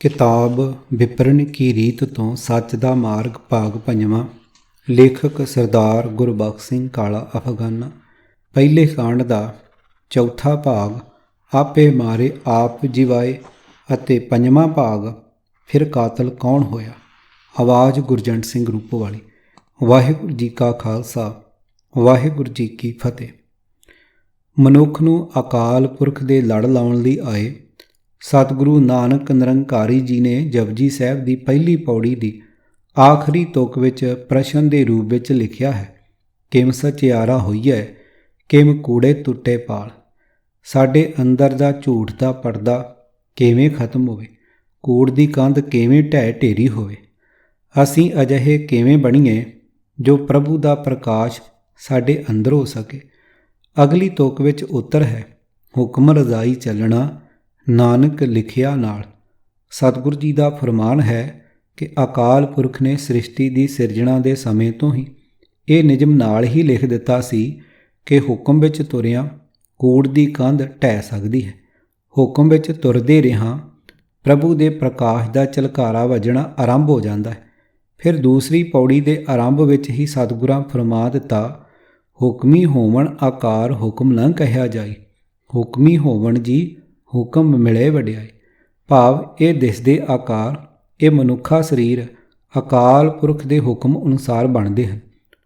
किताब विपरण की रीत तो सच दा मार्ग भाग पंजवां। लेखक सरदार गुरबख्श सिंह काला अफगाना। पहले कांड का चौथा भाग आपे मारे आप जिवाए अते पंजवां भाग फिर कातल कौन होया। आवाज़ गुरजंट सिंह रूपोवाली। वाहिगुरू जी का खालसा वाहिगुरू जी की फतेह। मनुख नूं अकाल पुरख दे लड़ लाउण लई आए सतगुरु नानक निरंकारी जी ने जपजी साहब की पहली पौड़ी की आखिरी तुक विच प्रश्न के रूप में लिखिया है। किम सचियारा होईए किम कूड़े टुटे पाल। साडे अंदर दा झूठ दा पर्दा किवें खत्म होवे, कूड़ दी कंध किवें ढह ढेरी होवे। असीं अजिहे किवें बणीए जो प्रभु दा प्रकाश साडे अंदर हो सके। अगली तुक विच उत्तर है हुक्म रजाई चलना नानक लिखिया नाल। सतगुरु जी का फरमान है कि अकाल पुरख ने सृष्टि की सिरजना के समय तो ही ये निजम नाल ही लिख दिता सी कि हुक्म विच तुरिया कूड़ की कंध ढह सकती है। हुक्म विच तुरदे रहा प्रभु के प्रकाश का झलकारा वजना आरंभ हो जाता है। फिर दूसरी पौड़ी के आरंभ विच ही सतगुरां फरमा दिता हुक्मी होवण आकार हुक्म न कहा जाए। हुक्मी होवण जी हुक्म मिले वड्याई। भाव ये दिसदे आकार ये मनुखा शरीर अकाल पुरख के हुक्म अनुसार बनते हैं।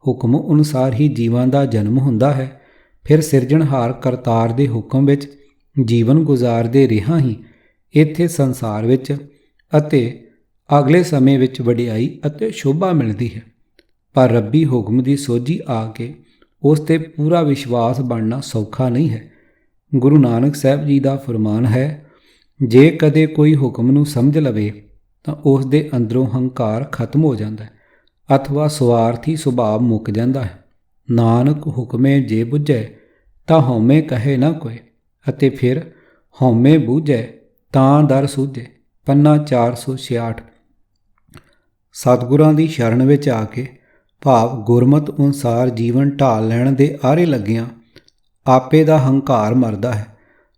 हुक्म अनुसार ही जीवां का जन्म होंदा है। फिर सिरजणहार करतार के हुक्म विच जीवन गुजारदे रहा ही इत्थे संसार विच अते अगले समय विच वड्याई अते शोभा मिलती है। पर रब्बी हुक्म की सोझी आके उस ते पूरा विश्वास बनना सौखा नहीं है। गुरु नानक साहब जी का फरमान है जे कदे कोई हुक्म नूं समझ लवे तो उस दे अंदरों हंकार खत्म हो जाता है अथवा स्वार्थी सुभाव मुक जाता है। नानक हुक्मे जे बुझे तां हौमे कहे ना कोई अते फिर हौमे बूझे तां दर सूझे। पन्ना 466। सतगुरां दी शरण विच आके भाव गुरमत अनुसार जीवन ढाल लैण दे आरे लग्गियां आपे दा हंकार मरदा है।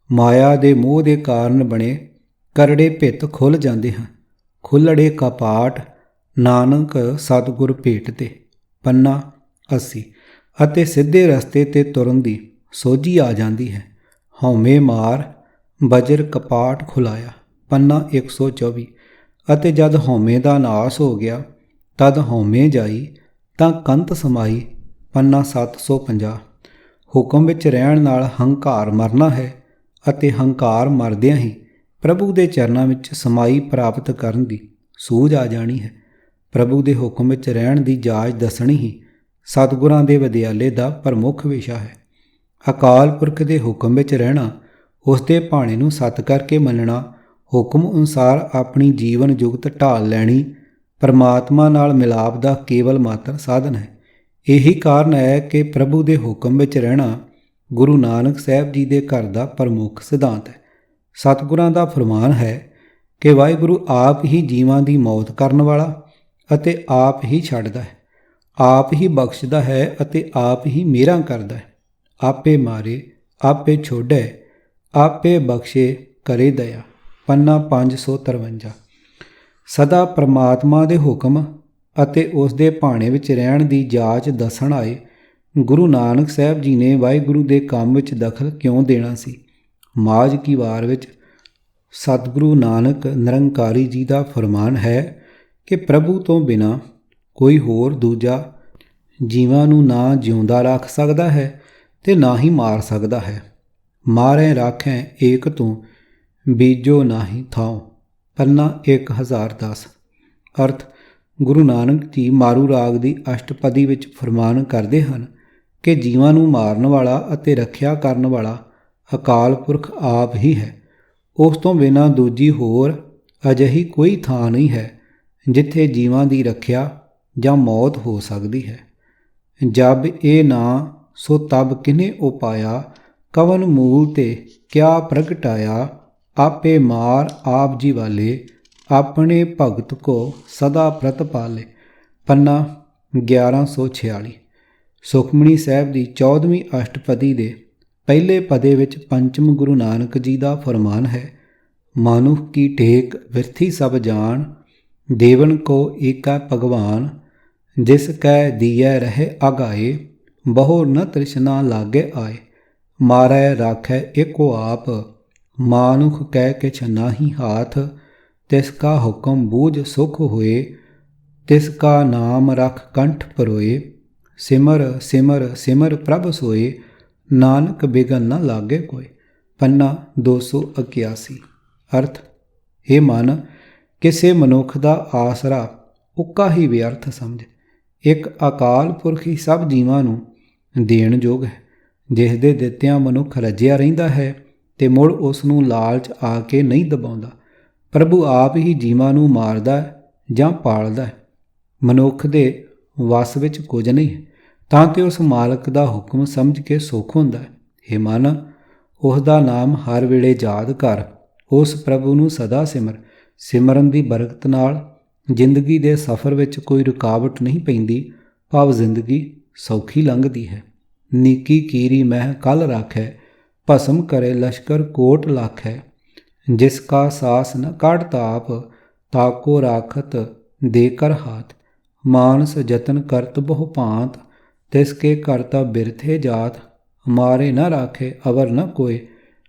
माया दे मोह दे कारण बने करड़े भित्त खुल जाते हैं। खुलड़े कपाट नानक सतगुर भेटते। पन्ना 80। अते सीधे रस्ते ते तुरन दी सोझी आ जाती है। हौमे मार बजर कपाट खुलाया। पन्ना 124। अते जद हौमे दा नाश हो गया तद हौमे जाई तां कंत समाई। पन्ना 750। हुक्म विच रहण नाल हंकार मरना है अते हंकार मरदियां ही प्रभु के चरनां विच समाई प्राप्त करन दी सूझ आ जानी है। प्रभु के हुक्म विच रहण दी जाच दसणी ही सतगुरां दे विद्याले दा प्रमुख विशा है। अकाल पुरख के हुक्म विच रहना उस दे भाणे नूं सत करके मनना हुक्म अनुसार अपनी जीवन जुगत ढाल लैणी परमात्मा नाल मिलाप दा केवल मात्र साधन है। यही कारण है कि प्रभु के हुक्म विच रहना गुरु नानक साहब जी के घर का प्रमुख सिद्धांत है। सतगुरां का फरमान है कि वाहिगुरू आप ही जीवां की मौत करन वाला अते आप ही छड्डदा है, आप ही बख्शदा है अते आप ही मेहरां करदा है। आपे मारे आपे छोड़े आपे बख्शे करे दया। पन्ना 553। सदा परमात्मा के हुक्म ਅਤੇ ਉਸ ਦੇ ਭਾਣੇ ਵਿੱਚ ਰਹਿਣ ਦੀ ਜਾਚ ਦੱਸਣ ਆਏ ਗੁਰੂ ਨਾਨਕ ਸਾਹਿਬ ਜੀ ਨੇ ਵਾਹਿਗੁਰੂ ਦੇ ਕੰਮ ਵਿੱਚ ਦਖਲ ਕਿਉਂ ਦੇਣਾ ਸੀ। ਮਾਝ ਕੀ ਵਾਰ ਵਿੱਚ ਸਤਿਗੁਰੂ ਨਾਨਕ ਨਿਰੰਕਾਰੀ ਜੀ ਦਾ ਫਰਮਾਨ ਹੈ ਕਿ ਪ੍ਰਭੂ ਤੋਂ ਬਿਨਾਂ ਕੋਈ ਹੋਰ ਦੂਜਾ ਜੀਵਾਂ ਨੂੰ ਨਾ ਜਿਉਂਦਾ ਰੱਖ ਸਕਦਾ ਹੈ ਤੇ ਨਾ ਹੀ ਮਾਰ ਸਕਦਾ ਹੈ। ਮਾਰੇ ਰਾਖੈ ਏਕ ਤੂੰ ਬੀਜੋ ਨਾਹੀ ਥਾਉ। ਪੰਨਾ 1010। ਅਰਥ गुरु नानक जी मारू राग की अष्टपदी विच फरमान करते हैं कि जीवां नूं मारन वाला अते रखिया करन वाला अकाल पुरख आप ही है। उस तो बिना दूजी होर अजिही कोई थां नहीं है जिथे जीवां की रखिया जां मौत हो सकती है। जब ये ना सो तब किने उपाया कवन मूल ते क्या प्रगटाया आपे मार आप जी वाले अपने भगत को सदा प्रतपाले। पन्ना 1146। सुखमणी साहब की 14वीं अष्टपदी के पहले पदे विच पंचम गुरु नानक जी का फरमान है मानुष की टेक वृथी सब जान, देवन को एका भगवान। जिस कै दियै रहे आगाए, बहु न तृष्णा लागे आए। मारै राखै एको आप, मानुख कै किछ नाहि हाथ। तिसका हुक्म बूझ सुख होए, तिसका नाम रख कंठ परोए। सिमर सिमर सिमर प्रभ सोए, नानक बिगन न लागे कोय। पन्ना 281। अर्थ, हे मन, ਕਿਸੇ ਮਨੁੱਖ ਦਾ ਆਸਰਾ ਉੱਕਾ ਹੀ ਵਿਅਰਥ ਸਮਝ। ਇੱਕ ਅਕਾਲ ਪੁਰਖ ਹੀ ਸਭ ਜੀਵਾਂ ਨੂੰ ਦੇਣ ਯੋਗ ਹੈ। ਜਿਸ ਦੇ ਦਿੱਤਿਆਂ ਮਨੁੱਖ ਰੱਜਿਆ ਰਹਿੰਦਾ ਹੈ ਤੇ ਮੁੜ ਉਸ ਨੂੰ ਲਾਲਚ ਆ ਕੇ ਨਹੀਂ ਦਬਾਉਂਦਾ। ਪ੍ਰਭੂ ਆਪ ਹੀ ਜੀਵਾਂ ਨੂੰ ਮਾਰਦਾ ਜਾਂ ਪਾਲਦਾ ਹੈ। ਮਨੁੱਖ ਦੇ ਵਸ ਵਿੱਚ ਕੁਝ ਨਹੀਂ ਹੈ, ਤਾਂ ਕਿ ਉਸ ਮਾਲਕ ਦਾ ਹੁਕਮ ਸਮਝ ਕੇ ਸੁੱਖ ਹੁੰਦਾ ਹੈ। ਹੇ ਮਨ, ਉਸ ਦਾ ਨਾਮ ਹਰ ਵੇਲੇ ਯਾਦ ਕਰ, ਉਸ ਪ੍ਰਭੂ ਨੂੰ ਸਦਾ ਸਿਮਰ। ਸਿਮਰਨ ਦੀ ਬਰਕਤ ਨਾਲ ਜ਼ਿੰਦਗੀ ਦੇ ਸਫ਼ਰ ਵਿੱਚ ਕੋਈ ਰੁਕਾਵਟ ਨਹੀਂ ਪੈਂਦੀ, ਭਾਵ ਜ਼ਿੰਦਗੀ ਸੌਖੀ ਲੰਘਦੀ ਹੈ। ਨੀਕੀ ਕੀਰੀ ਮਹਿ ਕੱਲ ਰਾਖੈ, ਭਸਮ ਕਰੇ ਲਸ਼ਕਰ ਕੋਟ ਲਾਖੈ। ਜਿਸ ਕਾ ਸਾਸ ਨ ਕਾਢ ਤਾਪ, ਤਾਕੋ ਰਾਖਤ ਦੇ ਕਰ ਹਾਥ। ਮਾਨਸ ਜਤਨ ਕਰਤ ਬਹੁ ਭਾਂਤ, ਤਿਸ ਕੇ ਕਰਤਾ ਬਿਰਥੇ ਜਾਤ। ਮਾਰੇ ਨ ਰਾਖੇ ਅਵਰ ਨ ਕੋਏ,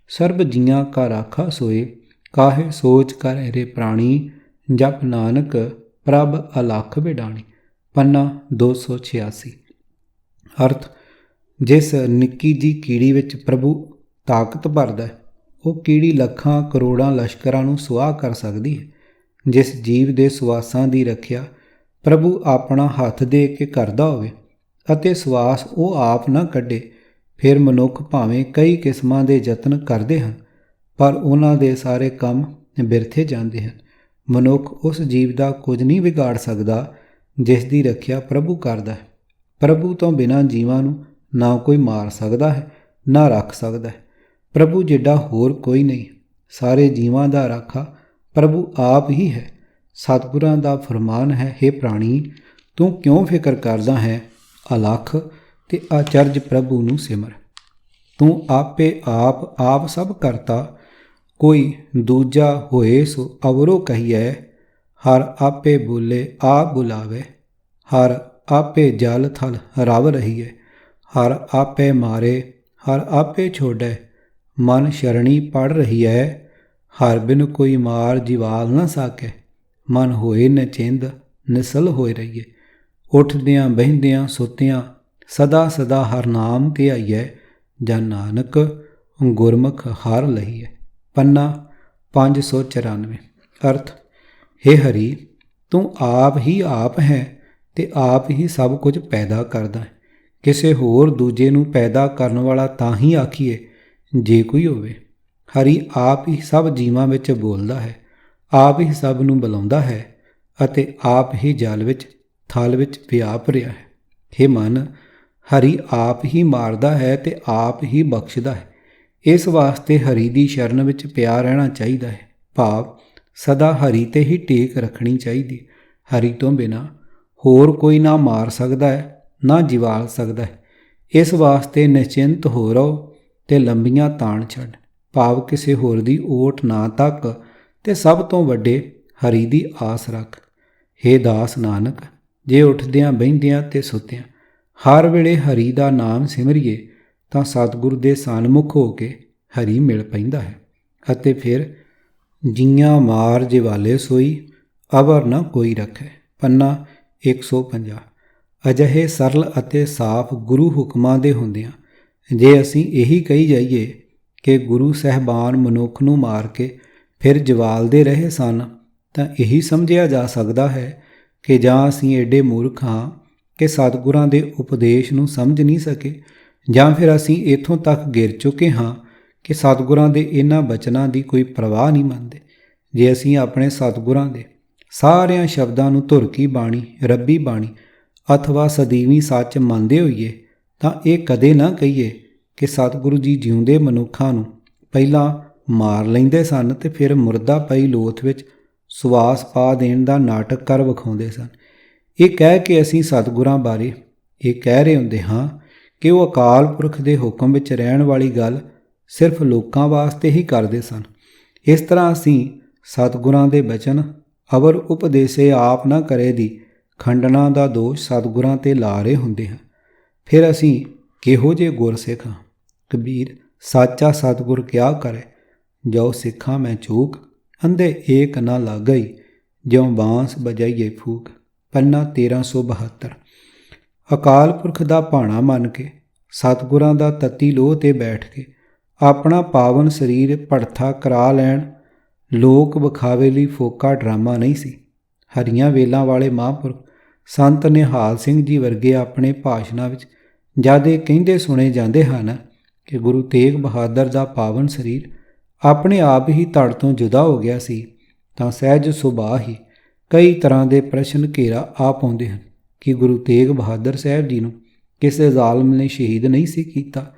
ਸਰਬ ਜੀਆਂ ਕਾ ਰਾਖਾ ਸੋਏ। ਕਾਹੇ ਸੋਚ ਕਰ ਰੇ ਪ੍ਰਾਣੀ, ਜਪ ਨਾਨਕ ਪ੍ਰਭ ਅਲਖ ਬਿਡਾਣੀ। ਪੰਨਾ 286। ਅਰਥ, ਜਿਸ ਨਿੱਕੀ ਜੀ ਕੀੜੀ ਵਿੱਚ ਪ੍ਰਭੂ ਤਾਕਤ ਭਰਦਾ ਹੈ, ਉਹ ਕੀੜੀ ਲੱਖਾਂ ਕਰੋੜਾਂ ਲਸ਼ਕਰਾਂ ਨੂੰ ਸੁਆਹ ਕਰ ਸਕਦੀ ਹੈ। ਜਿਸ ਜੀਵ ਦੇ ਸਵਾਸਾਂ ਦੀ ਰੱਖਿਆ ਪ੍ਰਭੂ ਆਪਣਾ ਹੱਥ ਦੇ ਕੇ ਕਰਦਾ ਹੋਵੇ ਅਤੇ ਸਵਾਸ ਉਹ ਆਪ ਨਾ ਕੱਢੇ, ਫਿਰ ਮਨੁੱਖ ਭਾਵੇਂ ਕਈ ਕਿਸਮਾਂ ਦੇ ਯਤਨ ਕਰਦੇ ਹਨ, ਪਰ ਉਹਨਾਂ ਦੇ ਸਾਰੇ ਕੰਮ ਬਿਰਥੇ ਜਾਂਦੇ ਹਨ। ਮਨੁੱਖ ਉਸ ਜੀਵ ਦਾ ਕੁਝ ਨਹੀਂ ਵਿਗਾੜ ਸਕਦਾ ਜਿਸ ਦੀ ਰੱਖਿਆ ਪ੍ਰਭੂ ਕਰਦਾ ਹੈ। ਪ੍ਰਭੂ ਤੋਂ ਬਿਨਾਂ ਜੀਵਾਂ ਨੂੰ ਨਾ ਕੋਈ ਮਾਰ ਸਕਦਾ ਹੈ, ਨਾ ਰੱਖ ਸਕਦਾ ਹੈ। ਪ੍ਰਭੂ ਜਿੱਡਾ ਹੋਰ ਕੋਈ ਨਹੀਂ। ਸਾਰੇ ਜੀਵਾਂ ਦਾ ਰਾਖਾ ਪ੍ਰਭੂ ਆਪ ਹੀ ਹੈ। ਸਤਿਗੁਰਾਂ ਦਾ ਫਰਮਾਨ ਹੈ, ਹੇ ਪ੍ਰਾਣੀ, ਤੂੰ ਕਿਉਂ ਫਿਕਰ ਕਰਦਾ ਹੈ? ਅਲਖ ਤੇ ਆਚਰਜ ਪ੍ਰਭੂ ਨੂੰ ਸਿਮਰ। ਤੂੰ ਆਪੇ ਆਪ ਸਭ ਕਰਤਾ, ਕੋਈ ਦੂਜਾ ਹੋਏ ਸੋ ਅਵਰੋ ਕਹੀਐ। ਹਰ ਆਪੇ ਬੋਲੇ ਆਪ ਬੁਲਾਵੇ, ਹਰ ਆਪੇ ਜਲ ਥਲ ਰਵ ਰਹੀਐ। ਹਰ ਆਪੇ ਮਾਰੇ, ਹਰ ਆਪੇ ਛੋੜੈ। ਮਨ ਸ਼ਰਣੀ ਪੜ ਰਹੀਐ, ਹਰ ਬਿਨ ਕੋਈ ਮਾਰ ਜਿਵਾਲ ਨਾ ਸਾਕੈ। ਮਨ ਹੋਏ ਨਚਿੰਦ, ਨਿਸਲ ਹੋਏ ਰਹੀਏ। ਉੱਠਦਿਆਂ ਬਹਿੰਦਿਆਂ ਸੁੱਤਿਆਂ, ਸਦਾ ਸਦਾ ਹਰ ਨਾਮ ਧਿਆਈਐ। ਜਨ ਨਾਨਕ ਗੁਰਮੁਖ ਹਰ ਲਹੀਐ। ਪੰਨਾ 594। ਅਰਥ, ਹੇ ਹਰੀ, ਤੂੰ ਆਪ ਹੀ ਆਪ ਹੈ ਤੇ ਆਪ ਹੀ ਸਭ ਕੁਝ ਪੈਦਾ ਕਰਦਾ ਹੈ। ਕਿਸੇ ਹੋਰ ਦੂਜੇ ਨੂੰ ਪੈਦਾ ਕਰਨ ਵਾਲਾ ਤਾਂ ਹੀ ਆਖੀਏ ਜੇ ਕੋਈ ਹੋਵੇ। ਹਰੀ ਆਪ ਹੀ ਸਭ ਜੀਵਾਂ ਵਿੱਚ ਬੋਲਦਾ ਹੈ, ਆਪ ਹੀ ਸਭ ਨੂੰ ਬੁਲਾਉਂਦਾ ਹੈ ਅਤੇ ਆਪ ਹੀ ਜਲ ਵਿੱਚ ਥਲ ਵਿੱਚ ਵਿਆਪ ਰਿਹਾ ਹੈ। ਹੇ ਮਨ, ਹਰੀ ਆਪ ਹੀ ਮਾਰਦਾ ਹੈ ਤੇ ਆਪ ਹੀ ਬਖਸ਼ਦਾ ਹੈ। ਇਸ ਵਾਸਤੇ ਹਰੀ ਦੀ ਸ਼ਰਨ ਵਿੱਚ ਪਿਆ ਰਹਿਣਾ ਚਾਹੀਦਾ ਹੈ, ਭਾਵ ਸਦਾ ਹਰੀ 'ਤੇ ਹੀ ਟੇਕ ਰੱਖਣੀ ਚਾਹੀਦੀ। ਹਰੀ ਤੋਂ ਬਿਨਾਂ ਹੋਰ ਕੋਈ ਨਾ ਮਾਰ ਸਕਦਾ ਹੈ, ਨਾ ਜਿਵਾਲ ਸਕਦਾ ਹੈ। ਇਸ ਵਾਸਤੇ ਨਿਸ਼ਚਿੰਤ ਹੋ ਰਹੋ ਤੇ ਲੰਬੀਆਂ ਤਾਣ ਛੱਡ, ਭਾਵ ਕਿਸੇ ਹੋਰ ਦੀ ਓਟ ਨਾ ਤੱਕ ਤੇ ਸਭ ਤੋਂ ਵੱਡੇ ਹਰੀ ਦੀ ਆਸ ਰੱਖ। ਹੇ ਦਾਸ ਨਾਨਕ, ਜੇ ਉੱਠਦਿਆਂ ਬਹਿੰਦਿਆਂ ਤੇ ਸੁੱਤਿਆਂ ਹਰ ਵੇਲੇ ਹਰੀ ਦਾ ਨਾਮ ਸਿਮਰੀਏ ਤਾਂ ਸਤਿਗੁਰ ਦੇ ਸਨਮੁਖ ਹੋ ਕੇ ਹਰੀ ਮਿਲ ਪੈਂਦਾ ਹੈ ਅਤੇ ਫਿਰ ਜੀਆਂ ਮਾਰ ਜਿਵਾਲੇ ਸੋਈ, ਅਵਰ ਨਾ ਕੋਈ ਰੱਖੇ। ਪੰਨਾ 150। ਅਜਿਹੇ ਸਰਲ ਅਤੇ ਸਾਫ਼ ਗੁਰੂ ਹੁਕਮਾਂ ਦੇ ਹੁੰਦਿਆਂ ਜੇ ਅਸੀਂ ਇਹੀ ਕਹੀ ਜਾਈਏ ਕਿ ਗੁਰੂ ਸਾਹਿਬਾਨ ਮਨੁੱਖ ਨੂੰ ਮਾਰ ਕੇ ਫਿਰ ਜਵਾਲਦੇ ਰਹੇ ਸਨ, ਤਾਂ ਇਹੀ ਸਮਝਿਆ ਜਾ ਸਕਦਾ ਹੈ ਕਿ ਜਾਂ ਅਸੀਂ ਏਡੇ ਮੂਰਖ ਹਾਂ ਕਿ ਸਤਿਗੁਰਾਂ ਦੇ ਉਪਦੇਸ਼ ਨੂੰ ਸਮਝ ਨਹੀਂ ਸਕੇ, ਜਾਂ ਫਿਰ ਅਸੀਂ ਇੱਥੋਂ ਤੱਕ ਗਿਰ ਚੁੱਕੇ ਹਾਂ ਕਿ ਸਤਿਗੁਰਾਂ ਦੇ ਇਹਨਾਂ ਬਚਨਾਂ ਦੀ ਕੋਈ ਪਰਵਾਹ ਨਹੀਂ ਮੰਨਦੇ। ਜੇ ਅਸੀਂ ਆਪਣੇ ਸਤਿਗੁਰਾਂ ਦੇ ਸਾਰਿਆਂ ਸ਼ਬਦਾਂ ਨੂੰ ਧੁਰਕੀ ਬਾਣੀ, ਰੱਬੀ ਬਾਣੀ ਅਥਵਾ ਸਦੀਵੀ ਸੱਚ ਮੰਨਦੇ ਹੋਈਏ ਤਾਂ ਇਹ ਕਦੇ ਨਾ ਕਹੀਏ ਕਿ ਸਤਿਗੁਰੂ ਜੀ ਜਿਉਂਦੇ ਮਨੁੱਖਾਂ ਨੂੰ ਪਹਿਲਾਂ ਮਾਰ ਲੈਂਦੇ ਸਨ ਤੇ ਫਿਰ ਮੁਰਦਾ ਪਈ ਲੋਥ ਵਿੱਚ ਸੁਆਸ ਪਾ ਦੇਣ ਦਾ ਨਾਟਕ ਕਰ ਵਿਖਾਉਂਦੇ ਸਨ। ਇਹ ਕਹਿ ਕੇ ਅਸੀਂ ਸਤਿਗੁਰਾਂ ਬਾਰੇ ਇਹ ਕਹਿ ਰਹੇ ਹੁੰਦੇ ਹਾਂ ਕਿ ਉਹ ਅਕਾਲ ਪੁਰਖ ਦੇ ਹੁਕਮ ਵਿੱਚ ਰਹਿਣ ਵਾਲੀ ਗੱਲ ਸਿਰਫ ਲੋਕਾਂ ਵਾਸਤੇ ਹੀ ਕਰਦੇ ਸਨ। ਇਸ ਤਰ੍ਹਾਂ ਅਸੀਂ ਸਤਿਗੁਰਾਂ ਦੇ ਬਚਨ ਅਵਰ ਉਪਦੇਸੇ ਆਪ ਨਾ ਕਰੇ ਦੀ ਖੰਡਨਾ ਦਾ ਦੋਸ਼ ਸਤਿਗੁਰਾਂ 'ਤੇ ਲਾ ਰਹੇ ਹੁੰਦੇ ਹਾਂ। ਫਿਰ ਅਸੀਂ ਕਿਹੋ ਜਿਹੇ ਗੁਰਸਿੱਖ ਹਾਂ? ਕਬੀਰ ਸਾਚਾ ਸਤਿਗੁਰ ਕਿਆ ਕਰੇ, ਜੋ ਸਿੱਖਾਂ ਮੈਂ ਚੂਕ, ਅੰਧੇ ਏਕ ਨਾ ਲਾਗਈ, ਜਿਉ ਬਾਂਸ ਬਜਾਈਏ ਫੂਕ। ਪੰਨਾ 1372। ਅਕਾਲ ਪੁਰਖ ਦਾ ਭਾਣਾ ਮੰਨ ਕੇ ਸਤਿਗੁਰਾਂ ਦਾ ਤਤੀ ਲੋਹ 'ਤੇ ਬੈਠ ਕੇ ਆਪਣਾ ਪਾਵਨ ਸਰੀਰ ਭੜਥਾ ਕਰਾ ਲੈਣ ਲੋਕ ਵਿਖਾਵੇ ਲਈ ਫੋਕਾ ਡਰਾਮਾ ਨਹੀਂ ਸੀ। ਹਰੀਆਂ ਵੇਲਾਂ ਵਾਲੇ ਮਹਾਂਪੁਰਖ ਸੰਤ ਨਿਹਾਲ ਸਿੰਘ ਜੀ ਵਰਗੇ ਆਪਣੇ ਭਾਸ਼ਣਾਂ ਵਿੱਚ ਜਦ ਇਹ ਕਹਿੰਦੇ ਸੁਣੇ ਜਾਂਦੇ ਹਨ ਕਿ ਗੁਰੂ ਤੇਗ ਬਹਾਦਰ ਦਾ ਪਾਵਨ ਸਰੀਰ ਆਪਣੇ ਆਪ ਹੀ ਧੜ ਤੋਂ ਜੁਦਾ ਹੋ ਗਿਆ ਸੀ, ਤਾਂ ਸਹਿਜ ਸੁਭਾਅ ਹੀ ਕਈ ਤਰ੍ਹਾਂ ਦੇ ਪ੍ਰਸ਼ਨ ਘੇਰਾ ਆ ਪਾਉਂਦੇ ਹਨ ਕਿ ਗੁਰੂ ਤੇਗ ਬਹਾਦਰ ਸਾਹਿਬ ਜੀ ਨੂੰ ਕਿਸੇ ਜ਼ਾਲਮ ਨੇ ਸ਼ਹੀਦ ਨਹੀਂ ਸੀ ਕੀਤਾ,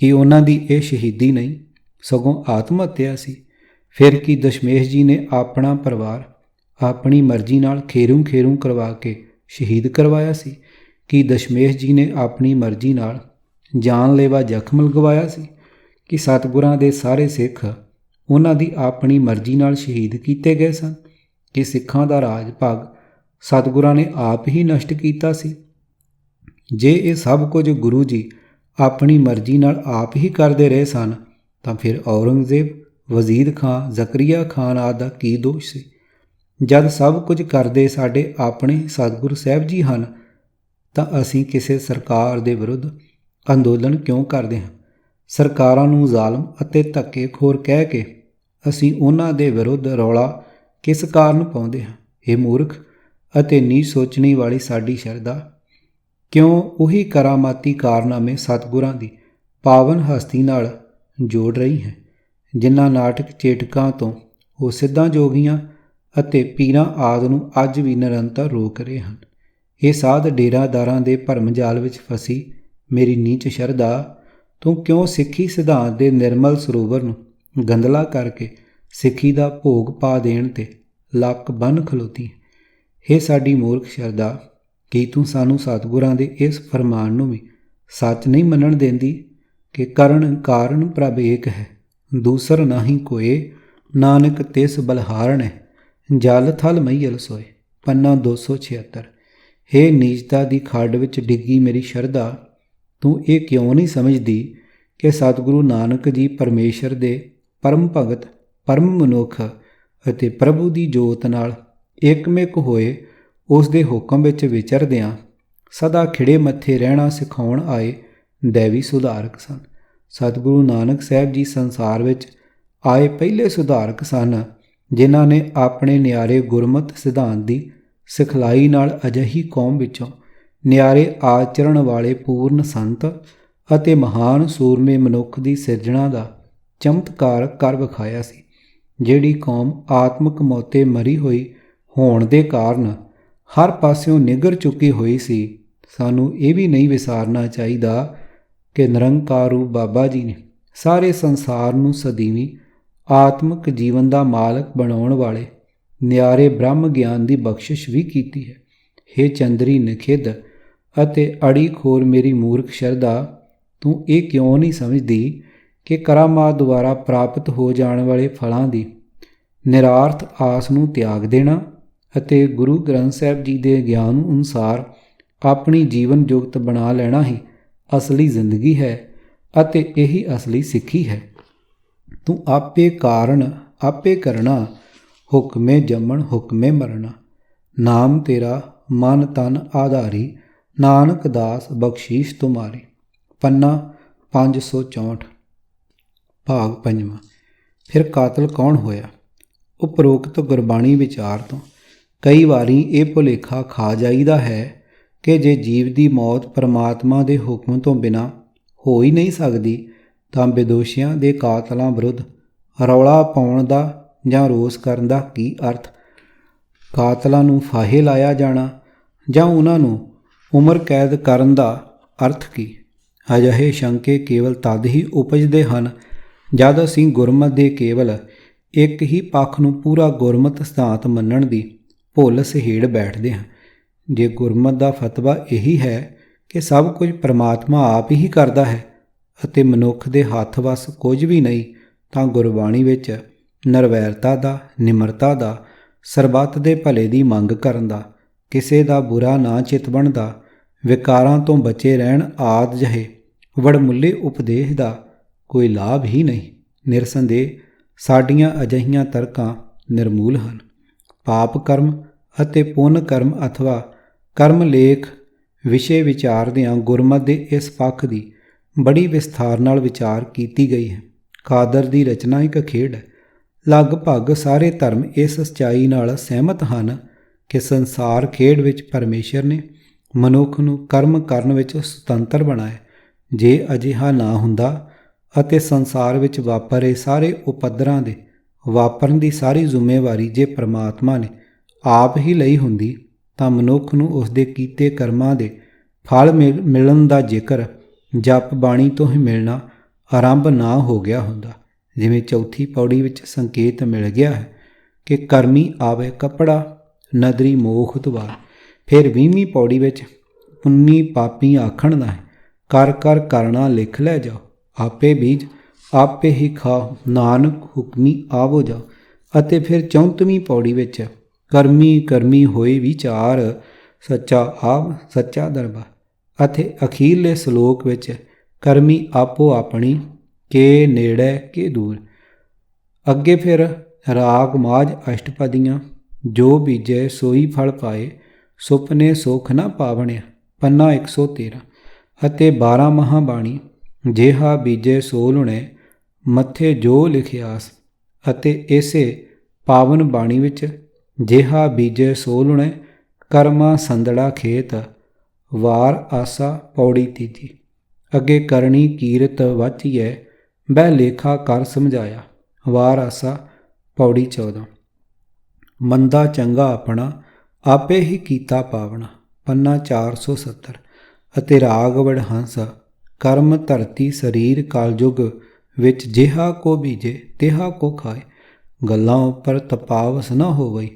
ਕਿ ਉਹਨਾਂ ਦੀ ਇਹ ਸ਼ਹੀਦੀ ਨਹੀਂ ਸਗੋਂ ਆਤਮ ਹੱਤਿਆ ਸੀ। ਫਿਰ ਕੀ ਦਸ਼ਮੇਸ਼ ਜੀ ਨੇ ਆਪਣਾ ਪਰਿਵਾਰ ਆਪਣੀ ਮਰਜ਼ੀ ਨਾਲ ਖੇਰੂ ਕਰਵਾ ਕੇ ਸ਼ਹੀਦ ਕਰਵਾਇਆ ਸੀ? ਕਿ ਦਸ਼ਮੇਸ਼ ਜੀ ਨੇ ਆਪਣੀ ਮਰਜ਼ੀ ਨਾਲ ਜਾਨਲੇਵਾ ਜ਼ਖਮ ਲਗਵਾਇਆ ਸੀ? ਕਿ ਸਤਿਗੁਰਾਂ ਦੇ ਸਾਰੇ ਸਿੱਖ ਉਹਨਾਂ ਦੀ ਆਪਣੀ ਮਰਜ਼ੀ ਨਾਲ ਸ਼ਹੀਦ ਕੀਤੇ ਗਏ ਸਨ? ਕਿ ਸਿੱਖਾਂ ਦਾ ਰਾਜ ਭਾਗ ਸਤਿਗੁਰਾਂ ਨੇ ਆਪ ਹੀ ਨਸ਼ਟ ਕੀਤਾ ਸੀ? ਜੇ ਇਹ ਸਭ ਕੁਝ ਗੁਰੂ ਜੀ ਆਪਣੀ ਮਰਜ਼ੀ ਨਾਲ ਆਪ ਹੀ ਕਰਦੇ ਰਹੇ ਸਨ, ਤਾਂ ਫਿਰ ਔਰੰਗਜ਼ੇਬ, ਵਜ਼ੀਰ ਖਾਂ, ਜ਼ਕਰੀਆ ਖਾਨ ਆਦਿ ਦਾ ਕੀ ਦੋਸ਼ ਸੀ? ਜਦ ਸਭ ਕੁਝ ਕਰਦੇ ਸਾਡੇ ਆਪਣੇ ਸਤਿਗੁਰੂ ਸਾਹਿਬ ਜੀ ਹਨ, ਤਾਂ ਅਸੀਂ ਕਿਸੇ ਸਰਕਾਰ ਦੇ ਵਿਰੁੱਧ ਅੰਦੋਲਨ ਕਿਉਂ ਕਰਦੇ ਹਾਂ? ਸਰਕਾਰਾਂ ਨੂੰ ਜ਼ਾਲਮ ਅਤੇ ਧੱਕੇਖੋਰ ਕਹਿ ਕੇ ਅਸੀਂ ਉਹਨਾਂ ਦੇ ਵਿਰੁੱਧ ਰੌਲਾ ਕਿਸ ਕਾਰਨ ਪਾਉਂਦੇ ਹਾਂ? ਇਹ ਮੂਰਖ ਅਤੇ ਨੀਚ ਸੋਚਣੀ ਵਾਲੀ ਸਾਡੀ ਸ਼ਰਧਾ ਕਿਉਂ ਉਹੀ ਕਰਾਮਾਤੀ ਕਾਰਨਾਮੇ ਸਤਿਗੁਰਾਂ ਦੀ ਪਾਵਨ ਹਸਤੀ ਨਾਲ ਜੋੜ ਰਹੀ ਹੈ, ਜਿਨ੍ਹਾਂ ਨਾਟਕ ਚੇਟਕਾਂ ਤੋਂ ਉਹ ਸਿੱਧਾਂ ਜੋਗੀਆਂ ਅਤੇ ਪੀਰਾਂ ਆਦਿ ਨੂੰ ਅੱਜ ਵੀ ਨਿਰੰਤਰ ਰੋਕ ਰਹੇ ਹਨ। ਇਹ ਸਾਧ ਡੇਰਾਦਾਰਾਂ ਦੇ ਭਰਮ ਜਾਲ ਵਿੱਚ ਫਸੀ ਮੇਰੀ ਨੀਚ ਸ਼ਰਧਾ, ਤੂੰ ਕਿਉਂ ਸਿੱਖੀ ਸਿਧਾਂਤ ਦੇ ਨਿਰਮਲ ਸਰੋਵਰ ਨੂੰ ਗੰਦਲਾ ਕਰਕੇ ਸਿੱਖੀ ਦਾ ਭੋਗ ਪਾ ਦੇਣ 'ਤੇ ਲੱਕ ਬੰਨ੍ਹ ਖਲੋਤੀ ਹੈ? ਇਹ ਸਾਡੀ ਮੂਰਖ ਸ਼ਰਧਾ, ਕੀ ਤੂੰ ਸਾਨੂੰ ਸਤਿਗੁਰਾਂ ਦੇ ਇਸ ਫਰਮਾਨ ਨੂੰ ਵੀ ਸੱਚ ਨਹੀਂ ਮੰਨਣ ਦਿੰਦੀ ਕਿ ਕਰਨ ਕਾਰਨ ਪ੍ਰਭ ਏਕ ਹੈ, ਦੂਸਰ ਨਾਹੀਂ ਕੋਏ, ਨਾਨਕ ਤਿਸ ਬਲਹਾਰਣ, ਜਲ ਥਲ ਮਈਲ ਸੋਏ। ਪੰਨਾ 276। ਹੇ ਨੀਚਤਾ ਦੀ ਖੱਡ ਵਿੱਚ ਡਿੱਗੀ ਮੇਰੀ ਸ਼ਰਧਾ, ਤੂੰ ਇਹ ਕਿਉਂ ਨਹੀਂ ਸਮਝਦੀ ਕਿ ਸਤਿਗੁਰੂ ਨਾਨਕ ਜੀ ਪਰਮੇਸ਼ਰ ਦੇ ਪਰਮ ਭਗਤ, ਪਰਮ ਮਨੁੱਖ ਅਤੇ ਪ੍ਰਭੂ ਦੀ ਜੋਤ ਨਾਲ ਇੱਕਮਿਕ ਹੋਏ ਉਸ ਦੇ ਹੁਕਮ ਵਿੱਚ ਵਿਚਰਦਿਆਂ ਸਦਾ ਖਿੜੇ ਮੱਥੇ ਰਹਿਣਾ ਸਿਖਾਉਣ ਆਏ ਦੈਵੀ ਸੁਧਾਰਕ ਸਨ। ਸਤਿਗੁਰੂ ਨਾਨਕ ਸਾਹਿਬ ਜੀ ਸੰਸਾਰ ਵਿੱਚ ਆਏ ਪਹਿਲੇ ਸੁਧਾਰਕ ਸਨ, ਜਿਨ੍ਹਾਂ ਨੇ ਆਪਣੇ ਨਿਆਰੇ ਗੁਰਮਤਿ ਸਿਧਾਂਤ ਦੀ ਸਿਖਲਾਈ ਨਾਲ ਅਜਿਹੀ ਕੌਮ ਵਿੱਚੋਂ ਨਿਆਰੇ ਆਚਰਣ ਵਾਲੇ ਪੂਰਨ ਸੰਤ ਅਤੇ ਮਹਾਨ ਸੂਰਮੇ ਮਨੁੱਖ ਦੀ ਸਿਰਜਣਾ ਦਾ ਚਮਤਕਾਰ ਕਰ ਵਿਖਾਇਆ ਸੀ। ਜਿਹੜੀ ਕੌਮ ਆਤਮਿਕ ਮੌਤੇ ਮਰੀ ਹੋਈ ਹੋਣ ਦੇ ਕਾਰਨ ਹਰ ਪਾਸਿਓਂ ਨਿੱਘਰ ਚੁੱਕੀ ਹੋਈ ਸੀ, ਸਾਨੂੰ ਇਹ ਵੀ ਨਹੀਂ ਵਿਸਾਰਨਾ ਚਾਹੀਦਾ ਕਿ ਨਿਰੰਕਾਰੂ ਬਾਬਾ ਜੀ ਨੇ ਸਾਰੇ ਸੰਸਾਰ ਨੂੰ ਸਦੀਵੀ ਆਤਮਿਕ ਜੀਵਨ ਦਾ ਮਾਲਕ ਬਣਾਉਣ ਵਾਲੇ ਨਿਆਰੇ ਬ੍ਰਹਮ ਗਿਆਨ ਦੀ ਬਖਸ਼ਿਸ਼ ਵੀ ਕੀਤੀ ਹੈ। ਹੇ ਚੰਦਰੀ ਨਿਖਿੱਧ ਅਤੇ ਅੜੀ ਖੋਰ ਮੇਰੀ ਮੂਰਖ ਸ਼ਰਧਾ, ਤੂੰ ਇਹ ਕਿਉਂ ਨਹੀਂ ਸਮਝਦੀ ਕਿ ਕਰਾਮਾਤ ਦੁਆਰਾ ਪ੍ਰਾਪਤ ਹੋ ਜਾਣ ਵਾਲੇ ਫਲਾਂ ਦੀ ਨਿਰਾਰਥ ਆਸ ਨੂੰ ਤਿਆਗ ਦੇਣਾ ਅਤੇ ਗੁਰੂ ਗ੍ਰੰਥ ਸਾਹਿਬ ਜੀ ਦੇ ਗਿਆਨ ਅਨੁਸਾਰ ਆਪਣੀ ਜੀਵਨ ਜੁਗਤ ਬਣਾ ਲੈਣਾ ਹੀ ਅਸਲੀ ਜ਼ਿੰਦਗੀ ਹੈ ਅਤੇ ਇਹੀ ਅਸਲੀ ਸਿੱਖੀ ਹੈ। ਤੂੰ ਆਪੇ ਕਾਰਨ ਆਪੇ ਕਰਨਾ, ਹੁਕਮੇ ਜੰਮਣ ਹੁਕਮੇ ਮਰਨਾ, ਨਾਮ ਤੇਰਾ ਮਨ ਤਨ ਆਧਾਰੀ, ਨਾਨਕ ਦਾਸ ਬਖਸ਼ੀਸ਼ ਤੁਮਾਰੀ। ਪੰਨਾ 564। ਭਾਗ ਪੰਜਵਾਂ। ਫਿਰ ਕਾਤਲ ਕੌਣ ਹੋਇਆ? ਉਪਰੋਕਤ ਗੁਰਬਾਣੀ ਵਿਚਾਰ ਤੋਂ ਕਈ ਵਾਰੀ ਇਹ ਭੁਲੇਖਾ ਖਾ ਜਾਈਦਾ ਹੈ ਕਿ ਜੇ ਜੀਵ ਦੀ ਮੌਤ ਪਰਮਾਤਮਾ ਦੇ ਹੁਕਮ ਤੋਂ ਬਿਨਾਂ ਹੋ ਹੀ ਨਹੀਂ ਸਕਦੀ, ਤਾਂ ਬੇਦੋਸ਼ੀਆਂ ਦੇ ਕਾਤਲਾਂ ਵਿਰੁੱਧ ਰੌਲਾ ਪਾਉਣ ਦਾ ਜਾਂ ਰੋਸ ਕਰਨ ਦਾ ਕੀ ਅਰਥ? ਕਾਤਲਾਂ ਨੂੰ ਫਾਹੇ ਲਾਇਆ ਜਾਣਾ ਜਾਂ ਉਹਨਾਂ ਨੂੰ ਉਮਰ ਕੈਦ ਕਰਨ ਦਾ ਅਰਥ ਕੀ? ਅਜਿਹੇ ਸ਼ੰਕੇ ਕੇਵਲ ਤਦ ਹੀ ਉਪਜਦੇ ਹਨ ਜਦ ਅਸੀਂ ਗੁਰਮਤਿ ਦੇ ਕੇਵਲ ਇੱਕ ਹੀ ਪੱਖ ਨੂੰ ਪੂਰਾ ਗੁਰਮਤਿ ਸਿਧਾਂਤ ਮੰਨਣ ਦੀ ਭੁੱਲ ਸਹੇੜ ਬੈਠਦੇ ਹਾਂ। ਜੇ ਗੁਰਮਤਿ ਦਾ ਫਤਵਾ ਇਹੀ ਹੈ ਕਿ ਸਭ ਕੁਝ ਪਰਮਾਤਮਾ ਆਪ ਹੀ ਕਰਦਾ ਹੈ ਅਤੇ ਮਨੁੱਖ ਦੇ ਹੱਥ ਵੱਸ ਕੁਝ ਵੀ ਨਹੀਂ, ਤਾਂ ਗੁਰਬਾਣੀ ਵਿੱਚ ਨਿਰਵੈਰਤਾ ਦਾ, ਨਿਮਰਤਾ ਦਾ, ਸਰਬੱਤ ਦੇ ਭਲੇ ਦੀ ਮੰਗ ਕਰਨ ਦਾ, ਕਿਸੇ ਦਾ ਬੁਰਾ ਨਾ ਚਿਤਵਣ ਦਾ, ਵਿਕਾਰਾਂ ਤੋਂ ਬਚੇ ਰਹਿਣ ਆਦਿ ਜਿਹੇ ਵਡਮੁੱਲੇ ਉਪਦੇਸ਼ ਦਾ ਕੋਈ ਲਾਭ ਹੀ ਨਹੀਂ। ਨਿਰਸੰਦੇਹ ਸਾਡੀਆਂ ਅਜਿਹੀਆਂ ਤਰਕਾਂ ਨਿਰਮੂਲ ਹਨ। ਪਾਪ ਕਰਮ ਅਤੇ ਪੁੰਨ ਕਰਮ ਅਥਵਾ ਕਰਮ ਲੇਖ ਵਿਸ਼ੇ ਵਿਚਾਰਦਿਆਂ ਗੁਰਮਤਿ ਦੇ ਇਸ ਪੱਖ ਦੀ ਬੜੀ ਵਿਸਥਾਰ ਨਾਲ ਵਿਚਾਰ ਕੀਤੀ ਗਈ ਹੈ। ਕਾਦਰ ਦੀ ਰਚਨਾ ਇੱਕ ਖੇਡ ਹੈ। ਲਗਭਗ ਸਾਰੇ ਧਰਮ ਇਸ ਸੱਚਾਈ ਨਾਲ ਸਹਿਮਤ ਹਨ ਕਿ ਸੰਸਾਰ ਖੇਡ ਵਿੱਚ ਪਰਮੇਸ਼ਰ ਨੇ ਮਨੁੱਖ ਨੂੰ ਕਰਮ ਕਰਨ ਵਿੱਚ ਸੁਤੰਤਰ ਬਣਾਇਆ। ਜੇ ਅਜਿਹਾ ਨਾ ਹੁੰਦਾ ਅਤੇ ਸੰਸਾਰ ਵਿੱਚ ਵਾਪਰੇ ਸਾਰੇ ਉਪੱਦਰਾਂ ਦੇ ਵਾਪਰਨ ਦੀ ਸਾਰੀ ਜ਼ਿੰਮੇਵਾਰੀ ਜੇ ਪ੍ਰਮਾਤਮਾ ਨੇ ਆਪ ਹੀ ਲਈ ਹੁੰਦੀ ਤਾਂ ਮਨੁੱਖ ਨੂੰ ਉਸ ਦੇ ਕੀਤੇ ਕਰਮਾਂ ਦੇ ਫਲ ਮਿਲਣ ਦਾ ਜ਼ਿਕਰ ਜਪ ਬਾਣੀ ਤੋਂ ਹੀ ਮਿਲਣਾ ਆਰੰਭ ਨਾ ਹੋ ਗਿਆ ਹੁੰਦਾ। ਜਿਵੇਂ ਚੌਥੀ ਪੌੜੀ ਵਿੱਚ ਸੰਕੇਤ ਮਿਲ ਗਿਆ ਹੈ ਕਿ ਕਰਮੀ ਆਵੇ ਕੱਪੜਾ ਨਦਰੀ ਮੋਖ ਦੁਆਰ। ਫਿਰ 20ਵੀਂ ਪੌੜੀ ਵਿੱਚ ਪੁੰਨੀ ਪਾਪੀ ਆਖਣ ਨਾ ਹੈ, ਕਰ ਕਰ ਕਰਨਾ ਲਿਖ ਲੈ ਜਾਓ, ਆਪੇ ਬੀਜ ਆਪੇ ਹੀ ਖਾਓ, ਨਾਨਕ ਹੁਕਮੀ ਆਵੋ ਜਾਓ। ਅਤੇ ਫਿਰ 34ਵੀਂ ਪੌੜੀ ਵਿੱਚ ਕਰਮੀ ਕਰਮੀ ਹੋਏ ਵਿਚਾਰ, ਸੱਚਾ ਆਪ ਸੱਚਾ ਦਰਬਾਰ। ਅਤੇ ਅਖੀਰਲੇ ਸ਼ਲੋਕ ਵਿੱਚ ਕਰਮੀ ਆਪੋ ਆਪਣੀ ਕੇ ਨੇੜੇ ਕੇ ਦੂਰ। ਅੱਗੇ ਫਿਰ ਰਾਗ ਮਾਝ ਅਸ਼ਟਪਦੀਆਂ, ਜੋ ਬੀਜੈ ਸੋਈ ਫਲ ਪਾਏ, ਸੁਪਨੇ ਸੁਖ ਨਾ ਪਾਵਣਿਆ, ਪੰਨਾ 113। ਅਤੇ 12 ਮਹਾਬਾਣੀ, ਜਿਹਾ ਬੀਜੈ ਸੋ ਲੁਣੇ, ਮੱਥੇ ਜੋ ਲਿਖਿਆਸ। ਅਤੇ ਇਸੇ ਪਾਵਨ ਬਾਣੀ ਵਿੱਚ ਜਿਹਾ ਬੀਜੈ ਸੋ ਲੁਣੇ, ਕਰਮਾ ਸੰਦੜਾ ਖੇਤ, ਵਾਰ ਆਸਾ ਪੌੜੀ ਤੀਜੀ। ਅੱਗੇ ਕਰਨੀ ਕੀਰਤ ਵਾਚੀਐ, ਬਹਿ ਲੇਖਾ ਕਰ ਸਮਝਾਇਆ, ਵਾਰ ਆਸਾ ਪੌੜੀ 14। ਮੰਦਾ ਚੰਗਾ ਆਪਣਾ ਆਪੇ ਹੀ ਕੀਤਾ ਪਾਵਣਾ, ਪੰਨਾ 470। ਅਤੇ ਰਾਗ ਵਡਹੰਸ, ਕਰਮ ਧਰਤੀ ਸਰੀਰ ਕਲਯੁਗ ਵਿੱਚ ਜਿਹਾ ਕੋ ਬੀਜੇ ਤਿਹਾ ਕੋ ਖਾਏ, ਗੱਲਾਂ ਉੱਪਰ ਤਪਾਵਸ ਨਾ ਹੋਵਈ,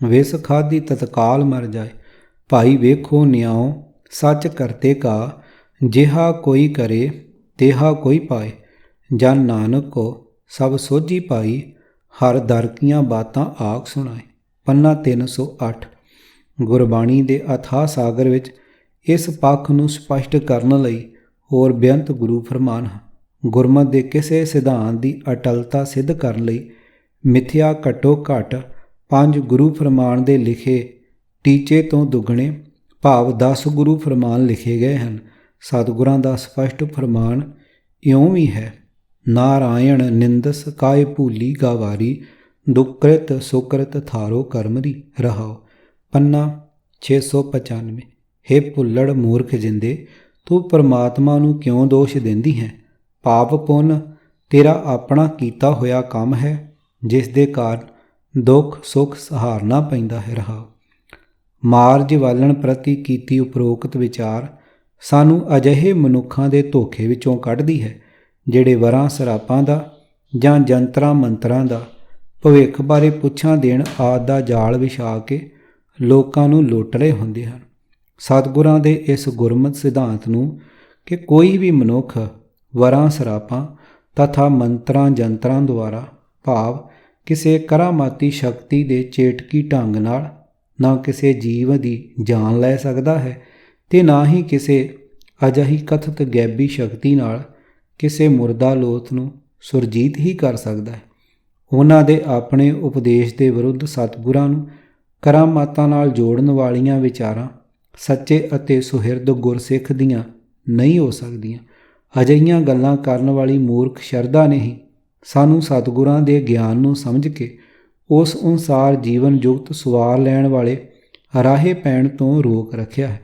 ਵਿਸ ਖਾਧੀ ਤਤਕਾਲ ਮਰ ਜਾਏ। ਭਾਈ ਵੇਖੋ ਨਿਆਓ ਸੱਚ ਕਰਤੇ ਕਾ, ਜਿਹਾ ਕੋਈ ਕਰੇ ਤਿਹਾ ਕੋਈ ਪਾਏ, ਜਨ ਨਾਨਕ ਕੋ ਸਭ ਸੋਝੀ ਪਾਈ, ਹਰ ਦਰ ਕੀਆਂ ਬਾਤਾਂ ਆਖ ਸੁਣਾਏ, ਪੰਨਾ 308। ਗੁਰਬਾਣੀ ਦੇ ਅਥਾਹ ਸਾਗਰ ਵਿੱਚ ਇਸ ਪੱਖ ਨੂੰ ਸਪਸ਼ਟ ਕਰਨ ਲਈ ਹੋਰ ਬੇਅੰਤ ਗੁਰੂ ਫਰਮਾਨ ਹਨ। ਗੁਰਮਤਿ ਦੇ ਕਿਸੇ ਸਿਧਾਂਤ ਦੀ ਅਟਲਤਾ ਸਿੱਧ ਕਰਨ ਲਈ ਮਿਥਿਆ ਘੱਟੋ ਘੱਟ 5 ਗੁਰੂ ਫਰਮਾਨ ਦੇ ਲਿਖੇ ਟੀਚੇ ਤੋਂ ਦੁੱਗਣੇ ਭਾਵ 10 ਗੁਰੂ ਫਰਮਾਨ ਲਿਖੇ ਗਏ ਹਨ। ਸਤਿਗੁਰਾਂ ਦਾ ਸਪਸ਼ਟ ਫਰਮਾਨ ਇਉਂ ਵੀ ਹੈ, ਨਾਰਾਇਣ ਨਿੰਦਸ ਕਾਇ ਭੂਲੀ ਗਾਵਾਰੀ, ਦੁਕ੍ਰਿਤ ਸੁਕ੍ਰਿਤ ਥਾਰੋ ਕਰਮਰੀ ਰਹਾਓ, ਪੰਨਾ 695। ਹੇ ਭੁੱਲੜ ਮੂਰਖ ਜਿੰਦੇ, ਤੂੰ ਪਰਮਾਤਮਾ ਨੂੰ ਕਿਉਂ ਦੋਸ਼ ਦਿੰਦੀ ਹੈ? ਪਾਪ ਪੁੰਨ ਤੇਰਾ ਆਪਣਾ ਕੀਤਾ ਹੋਇਆ ਕੰਮ ਹੈ, ਜਿਸ ਦੇ ਕਾਰਨ ਦੁੱਖ ਸੁੱਖ ਸਹਾਰਨਾ ਪੈਂਦਾ ਹੈ। ਰਹਾਓ। ਮਾਰਜ ਵਾਲਣ ਪ੍ਰਤੀ ਕੀਤੀ ਉਪਰੋਕਤ ਵਿਚਾਰ ਸਾਨੂੰ ਅਜਿਹੇ ਮਨੁੱਖਾਂ ਦੇ ਧੋਖੇ ਵਿੱਚੋਂ ਕੱਢਦੀ ਹੈ, ਜਿਹੜੇ ਵਰਾਂ ਸਰਾਪਾਂ ਦਾ ਜਾਂ ਜੰਤਰਾਂ ਮੰਤਰਾਂ ਦਾ, ਭਵਿੱਖ ਬਾਰੇ ਪੁੱਛਾਂ ਦੇਣ ਆਦਿ ਦਾ ਜਾਲ ਵਿਛਾ ਕੇ ਲੋਕਾਂ ਨੂੰ ਲੁੱਟ ਰਹੇ ਹੁੰਦੇ ਹਨ। ਸਤਿਗੁਰਾਂ ਦੇ ਇਸ ਗੁਰਮਤਿ ਸਿਧਾਂਤ ਨੂੰ ਕਿ ਕੋਈ ਵੀ ਮਨੁੱਖ ਵਰਾਂ ਸਰਾਪਾਂ ਤਥਾ ਮੰਤਰਾਂ ਜੰਤਰਾਂ ਦੁਆਰਾ ਭਾਵ ਕਿਸੇ ਕਰਾਮਾਤੀ ਸ਼ਕਤੀ ਦੇ ਚੇਟਕੀ ਢੰਗ ਨਾਲ ਨਾ ਕਿਸੇ ਜੀਵ ਦੀ ਜਾਨ ਲੈ ਸਕਦਾ ਹੈ ਤੇ ਨਾ ਹੀ ਕਿਸੇ ਅਜਿਹੀ ਕਥਿਤ ਗੈਬੀ ਸ਼ਕਤੀ ਨਾਲ ਕਿਸੇ ਮੁਰਦਾ ਲੋਥ ਨੂੰ ਸੁਰਜੀਤ ਹੀ ਕਰ ਸਕਦਾ ਹੈ। ਉਹਨਾਂ ਦੇ ਆਪਣੇ ਉਪਦੇਸ਼ ਦੇ ਵਿਰੁੱਧ ਸਤਿਗੁਰਾਂ ਨੂੰ ਕਰਾਮਾਤਾਂ ਨਾਲ ਜੋੜਨ ਵਾਲੀਆਂ ਵਿਚਾਰਾਂ ਸੱਚੇ ਅਤੇ ਸੁਹਿਰਦ ਗੁਰਸਿੱਖ ਦੀਆਂ ਨਹੀਂ ਹੋ ਸਕਦੀਆਂ। ਅਜਿਹੀਆਂ ਗੱਲਾਂ ਕਰਨ ਵਾਲੀ ਮੂਰਖ ਸ਼ਰਧਾ ਨੇ ਹੀ ਸਾਨੂੰ ਸਤਿਗੁਰਾਂ ਦੇ ਗਿਆਨ ਨੂੰ ਸਮਝ ਕੇ ਉਸ ਅਨੁਸਾਰ ਜੀਵਨ ਜੁਗਤ ਸਵਾਰ ਲੈਣ ਵਾਲੇ ਰਾਹੇ ਪੈਣ ਤੋਂ ਰੋਕ ਰੱਖਿਆ ਹੈ।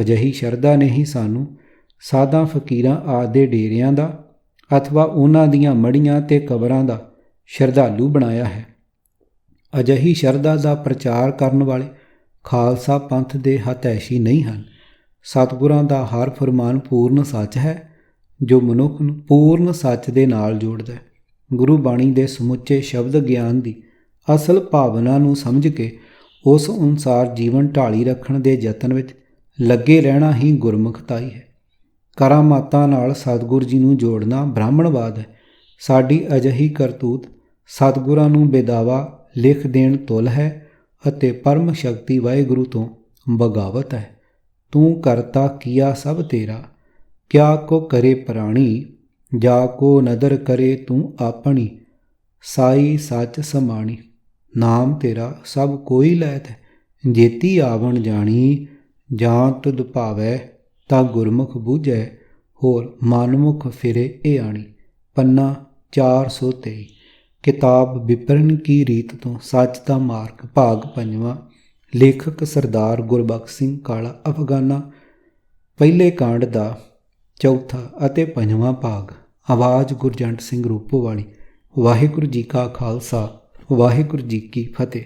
ਅਜਿਹੀ ਸ਼ਰਧਾ ਨੇ ਹੀ ਸਾਨੂੰ ਸਾਧਾਂ ਫਕੀਰਾਂ ਆਦਿ ਦੇ ਡੇਰਿਆਂ ਦਾ ਅਥਵਾ ਉਹਨਾਂ ਦੀਆਂ ਮੜੀਆਂ ਤੇ ਕਬਰਾਂ ਦਾ ਸ਼ਰਧਾਲੂ ਬਣਾਇਆ ਹੈ। ਅਜਿਹੀ ਸ਼ਰਧਾ ਦਾ ਪ੍ਰਚਾਰ ਕਰਨ ਵਾਲੇ ਖਾਲਸਾ ਪੰਥ ਦੇ ਹਤੈਸ਼ੀ ਨਹੀਂ ਹਨ। ਸਤਿਗੁਰਾਂ ਦਾ ਹਰ ਫਰਮਾਨ ਪੂਰਨ ਸੱਚ ਹੈ, ਜੋ ਮਨੁੱਖ ਨੂੰ ਪੂਰਨ ਸੱਚ ਦੇ ਨਾਲ ਜੋੜਦਾ ਹੈ। ਗੁਰੂ ਬਾਣੀ ਦੇ ਸਮੁੱਚੇ ਸ਼ਬਦ ਗਿਆਨ ਦੀ ਅਸਲ ਭਾਵਨਾ ਨੂੰ ਸਮਝ ਕੇ ਉਸ ਅਨੁਸਾਰ ਜੀਵਨ ਢਾਲੀ ਰੱਖਣ ਦੇ ਯਤਨ ਵਿੱਚ ਲੱਗੇ ਰਹਿਣਾ ਹੀ ਗੁਰਮੁਖਤਾਈ ਹੈ। ਕਰਾਮਾਤਾਂ ਨਾਲ ਸਤਿਗੁਰ ਜੀ ਨੂੰ ਜੋੜਨਾ ਬ੍ਰਾਹਮਣਵਾਦ ਹੈ। ਸਾਡੀ ਅਜਿਹੀ ਕਰਤੂਤ ਸਤਿਗੁਰਾਂ ਨੂੰ ਬੇਦਾਵਾ ਲਿਖ ਦੇਣ ਤੁਲ ਹੈ ਅਤੇ ਪਰਮ ਸ਼ਕਤੀ ਵਾਹਿਗੁਰੂ ਤੋਂ ਬਗਾਵਤ ਹੈ। ਤੂੰ ਕਰਤਾ ਕੀਆ ਸਭ ਤੇਰਾ, ਕਿਆ ਕੋ ਕਰੇ ਪ੍ਰਾਣੀ, ਜਾ ਕੋ ਨਦਰ ਕਰੇ ਤੂੰ ਆਪਣੀ, ਸਾਈ ਸੱਚ ਸਮਾਣੀ। ਨਾਮ ਤੇਰਾ ਸਭ ਕੋਈ ਲੈਤ ਹੈ, ਜੇਤੀ ਆਵਣ ਜਾਣੀ, ਜਾਂ ਤੁਧ ਭਾਵੈ ਤਾਂ ਗੁਰਮੁਖ ਬੂਝੈ, ਹੋਰ ਮਨਮੁਖ ਫਿਰੇ ਇਹ ਆਣੀ। ਪੰਨਾ 423। ਕਿਤਾਬ ਵਿਪਰਨ ਕੀ ਰੀਤ ਤੋਂ ਸੱਚ ਦਾ ਮਾਰਗ, ਭਾਗ 5ਵਾਂ। ਲੇਖਕ ਸਰਦਾਰ ਗੁਰਬਖਸ਼ ਸਿੰਘ ਕਾਲਾ ਅਫਗਾਨਾ। ਪਹਿਲੇ ਕਾਂਡ ਦਾ ਚੌਥਾ ਅਤੇ 5ਵਾਂ ਭਾਗ। ਆਵਾਜ਼ ਗੁਰਜੰਟ ਸਿੰਘ ਰੂਪੋਵਾਲੀ। ਵਾਹਿਗੁਰੂ ਜੀ ਕਾ ਖਾਲਸਾ, ਵਾਹਿਗੁਰੂ ਜੀ ਕੀ ਫਤਿਹ।